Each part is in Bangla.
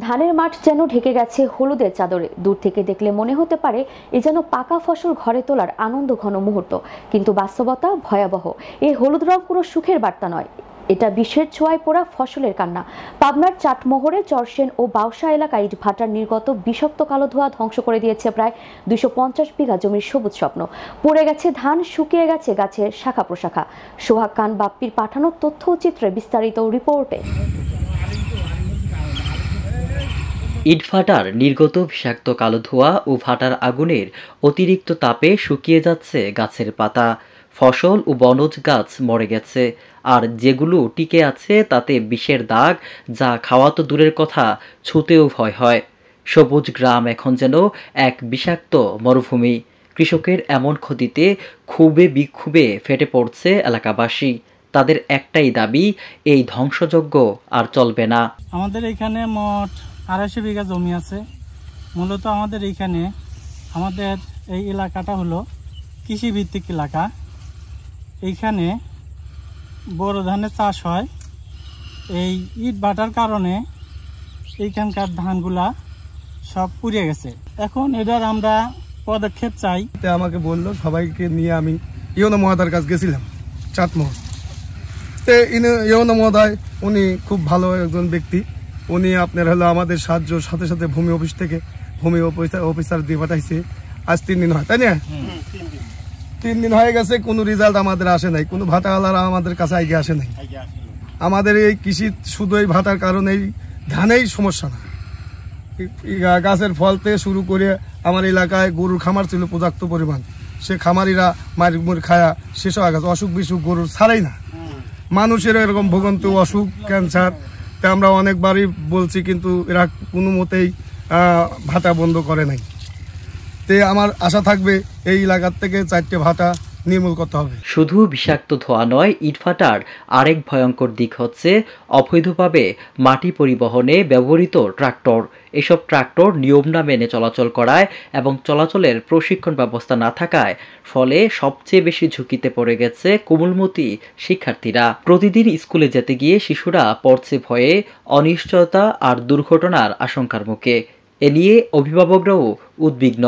ধানের মাঠ যেন ঢেকে গেছে হলুদের চাদরে। দূর থেকে দেখলে মনে হতে পারে এ যেন পাকা ফসল ঘরে তোলার আনন্দ ঘন মুহূর্ত, কিন্তু বাস্তবতা ভয়াবহ। এই হলুদ রং কোনো সুখের বার্তা নয়, এটা বিষের ছোঁয়ায় পোড়া ফসলের কান্না। পাবনার চাটমোহরে চরসেন ও বাউসা এলাকায় ইট ভাটার নির্গত বিষাক্ত কালো ধোঁয়া ধ্বংস করে দিয়েছে প্রায় 250 বিঘা জমির সবুজ স্বপ্ন। পড়ে গেছে ধান, শুকিয়ে গেছে গাছের শাখা প্রশাখা। সোহাগ খান বাপ্পির পাঠানো তথ্য চিত্রে বিস্তারিত রিপোর্টে। ইটভাটার নির্গত বিষাক্ত কালো ধোঁয়া ও ভাটার আগুনের অতিরিক্ত তাপে শুকিয়ে যাচ্ছে গাছের পাতা। ফসল ও বনজ গাছ মরে গেছে, আর যেগুলো টিকে আছে তাতে বিষের দাগ, যা খাওয়া তো দূরের কথা, ছুঁতেও ভয় হয়। সবুজ গ্রাম এখন যেন এক বিষাক্ত মরুভূমি। কৃষকের এমন ক্ষতিতে ক্ষোভে বিক্ষোভে ফেটে পড়ছে এলাকাবাসী। তাদের একটাই দাবি, এই ধ্বংসযজ্ঞ আর চলবে না। আমাদের এখানে মোট 250 বিঘা জমি আছে। মূলত আমাদের এই এলাকাটা হলো কৃষিভিত্তিক এলাকা। এইখানে বোরো ধানের চাষ হয়। এই ইট ভাটার কারণে এইখানকার ধানগুলা সব পুড়ে গেছে। এখন এটার আমরা পদক্ষেপ চাই। আমাকে বললো সবাইকে নিয়ে আমি ইউনো মহোদয়ের কাছে গেছিলাম চাটমোহর। ইউনো মহোদয় উনি খুব ভালো একজন ব্যক্তি। উনি আপনার হলো আমাদের সাহায্য সাথে সাথে ভূমি অফিস থেকে ভূমি অফিসার দিয়ে পাঠাইছে। আজ 3 দিন হয়, তাই না? 3 দিন হয়ে গেছে, কোনো রেজাল্ট আমাদের আসে নাই, কোনো ভাটাওয়ালারা আমাদের কাছে আগে আসে নাই। আমাদের এই কৃষি শুধু এই ভাটার কারণে ধানেই সমস্যা না, গাছের ফল থেকে শুরু করে আমার এলাকায় গরুর খামার ছিল পর্যাপ্ত পরিমাণ। সে খামারিরা মারি মুড়ি খায়া শেষ হয়ে গেছে। অসুখ বিসুখ গরুর ছাড়াই না, মানুষের এরকম ভোগান্ত অসুখ, ক্যান্সার। তা আমরা অনেকবারই বলছি, কিন্তু এরা কোনো মতেই ভাটা বন্ধ করে নাই। তে আমার আশা থাকবে এই এলাকার থেকে 4টে ভাটা নির্মূল করতে হবে। শুধু বিষাক্ত ধোঁয়া নয়, ইটভাটার আরেক ভয়ঙ্কর দিক হচ্ছে অবৈধভাবে মাটি পরিবহনে ব্যবহৃত ট্রাক্টর। এসব ট্রাক্টর নিয়ম না মেনে চলাচল করায় এবং চলাচলের প্রশিক্ষণ ব্যবস্থা না থাকায় ফলে সবচেয়ে বেশি ঝুঁকিতে পড়ে গেছে কোমলমতি শিক্ষার্থীরা। প্রতিদিন স্কুলে যেতে গিয়ে শিশুরা পড়ছে ভয়ে, অনিশ্চয়তা আর দুর্ঘটনার আশঙ্কার মুখে। এ নিয়ে অভিভাবকরাও উদ্বিগ্ন,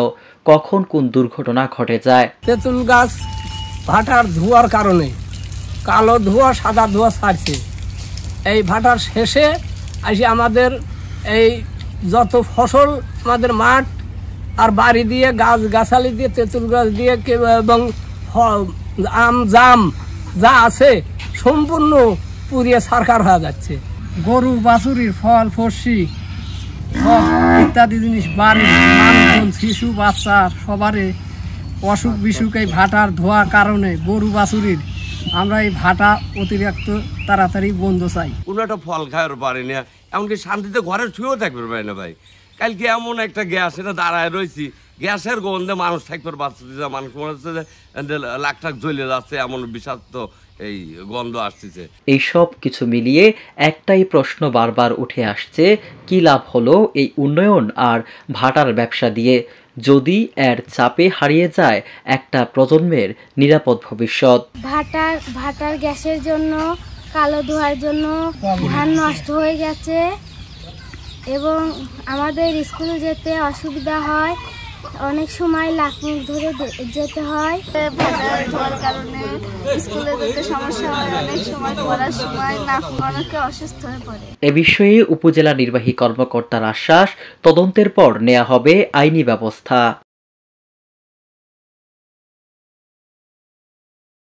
কখন কোন দুর্ঘটনা ঘটে যায়। তেঁতুল গাছ ভাটার ধোঁয়ার কারণে কালো ধোঁয়া সাদা ধোঁয়া ছাড়ছে। এই ভাটার শেষে আসি আমাদের এই যত ফসল, আমাদের মাঠ আর বাড়ি দিয়ে গাছ গাছালি দিয়ে তেঁতুল গাছ দিয়ে এবং আম জাম যা আছে সম্পূর্ণ পুড়িয়ে ছারখার হয়ে যাচ্ছে। গরু বাছুরির ফল ফসি ইত্যাদি জিনিস বাড়ির মানুষজন, শিশু বাচ্চা সবারই অসুখ বিসুখ এই ভাটার ধোয়ার কারণে গরু বাছুরির। আমরা এই ভাটা অতিরিক্ত তাড়াতাড়ি বন্ধ চাই। কোনো একটা ফল খাওয়ার পারি না, এমনকি শান্তিতে ঘরে শুয়েও থাকতে পারি না ভাই। কালকে এমন একটা গ্যাস এটা দাঁড়ায় রয়েছি, গ্যাসের গন্ধে মানুষ থাকতে পারছে, মানুষ মনে হচ্ছে যে লাখ টাক জ্বলে যাচ্ছে, এমন বিষাক্ত এই গন্ধ আসতেছে। এইসব কিছু মিলিয়ে একটাই প্রশ্ন বারবার উঠে আসছে, কি লাভ হলো এই উন্নয়ন আর ভাটার ব্যবসা দিয়ে, যদি এর চাপে হারিয়ে যায় একটা প্রজন্মের নিরাপদ ভবিষ্যৎ। ভাটার গ্যাসের জন্য, কালো ধোঁয়ার জন্য ধান নষ্ট হয়ে গেছে এবং আমাদের স্কুলে যেতে অসুবিধা হয়। অনেক সময় লাখ মুখ ধরে যেতে হয়। ভাটার ধোঁয়ার কারণে স্কুলে যেতে সমস্যা হয়, অনেক সময় পড়ার সময় অনেকে অসুস্থ হয়ে পড়ে। এ বিষয়ে উপজেলা নির্বাহী কর্মকর্তার আশ্বাস, তদন্তের পর নেওয়া হবে আইনি ব্যবস্থা।